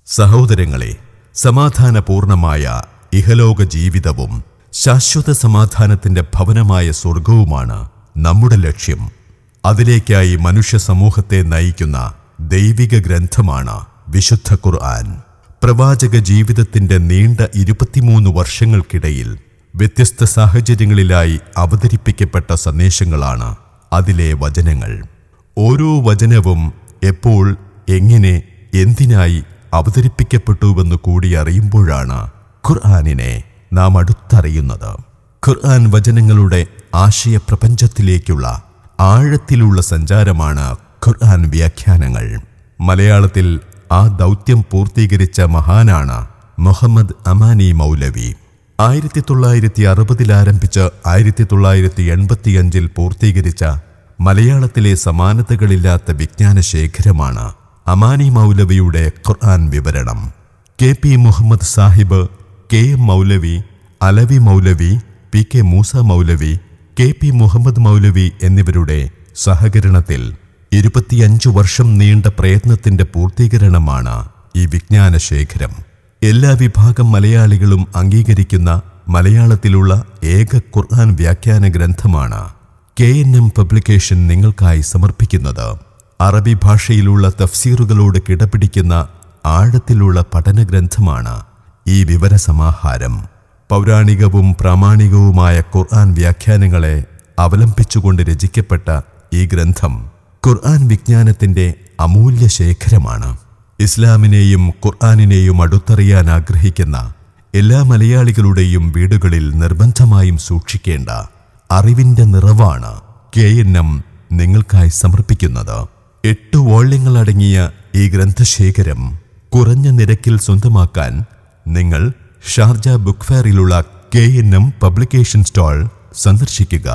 സഹോദരങ്ങളെ, സമാധാനപൂർണമായ ഇഹലോക ജീവിതവും ശാശ്വത സമാധാനത്തിന്റെ ഭവനമായ സ്വർഗവുമാണ് നമ്മുടെ ലക്ഷ്യം. അതിലേക്കായി മനുഷ്യ സമൂഹത്തെ നയിക്കുന്ന ദൈവിക ഗ്രന്ഥമാണ് വിശുദ്ധ ഖുർആൻ. പ്രവാചക ജീവിതത്തിന്റെ നീണ്ട 23 വർഷങ്ങൾക്കിടയിൽ വ്യത്യസ്ത സാഹചര്യങ്ങളിലായി അവതരിപ്പിക്കപ്പെട്ട സന്ദേശങ്ങളാണ് അതിലെ വചനങ്ങൾ. ഓരോ വചനവും എപ്പോൾ, എങ്ങനെ, എന്തിനായി അവതരിപ്പിക്കപ്പെട്ടുവെന്ന് കൂടി അറിയുമ്പോഴാണ് ഖുർആനിനെ നാം അടുത്തറിയുന്നത്. ഖുർആൻ വചനങ്ങളുടെ ആശയപ്രപഞ്ചത്തിലേക്കുള്ള ആഴത്തിലുള്ള സഞ്ചാരമാണ് ഖുർആൻ വ്യാഖ്യാനങ്ങൾ. മലയാളത്തിൽ ആ ദൗത്യം പൂർത്തീകരിച്ച മഹാനാണ് മുഹമ്മദ് അമാനി മൗലവി. 1960 ആരംഭിച്ച് 1985 പൂർത്തീകരിച്ച മലയാളത്തിലെ സമാനതകളില്ലാത്ത വിജ്ഞാന ശേഖരമാണ് അമാനി മൗലവിയുടെ ഖുർആൻ വിവരണം. KP മുഹമ്മദ് സാഹിബ്, KM മൗലവി, അലവി മൗലവി, PK മൂസ മൗലവി, KP മുഹമ്മദ് മൗലവി എന്നിവരുടെ സഹകരണത്തിൽ 25 വർഷം നീണ്ട പ്രയത്നത്തിന്റെ പൂർത്തീകരണമാണ് ഈ വിജ്ഞാന ശേഖരം. എല്ലാ വിഭാഗം മലയാളികളും അംഗീകരിക്കുന്ന മലയാളത്തിലുള്ള ഏക ഖുർആൻ വ്യാഖ്യാന ഗ്രന്ഥമാണ് KNM പബ്ലിക്കേഷൻ നിങ്ങൾക്കായി സമർപ്പിക്കുന്നത്. അറബി ഭാഷയിലുള്ള തഫ്സീറുകളോട് കിടപിടിക്കുന്ന ആഴത്തിലുള്ള പഠനഗ്രന്ഥമാണ് ഈ വിവരസമാഹാരം. പൗരാണികവും പ്രാമാണികവുമായ ഖുർആൻ വ്യാഖ്യാനങ്ങളെ അവലംബിച്ചുകൊണ്ട് രചിക്കപ്പെട്ട ഈ ഗ്രന്ഥം ഖുർആൻ വിജ്ഞാനത്തിന്റെ അമൂല്യ ശേഖരമാണ്. ഇസ്ലാമിനെയും ഖുർആനിനെയും അടുത്തറിയാൻ ആഗ്രഹിക്കുന്ന എല്ലാ മലയാളികളുടെയും വീടുകളിൽ നിർബന്ധമായും സൂക്ഷിക്കേണ്ട അറിവിന്റെ നിറവാണ് KNM നിങ്ങൾക്കായി സമർപ്പിക്കുന്നത്. 8 വോള്യങ്ങളടങ്ങിയ ഈ ഗ്രന്ഥശേഖരം കുറഞ്ഞ നിരക്കിൽ സ്വന്തമാക്കാൻ നിങ്ങൾ ഷാർജ ബുക്ക് ഫെയറിലുള്ള KNM പബ്ലിക്കേഷൻ സ്റ്റാൾ സന്ദർശിക്കുക.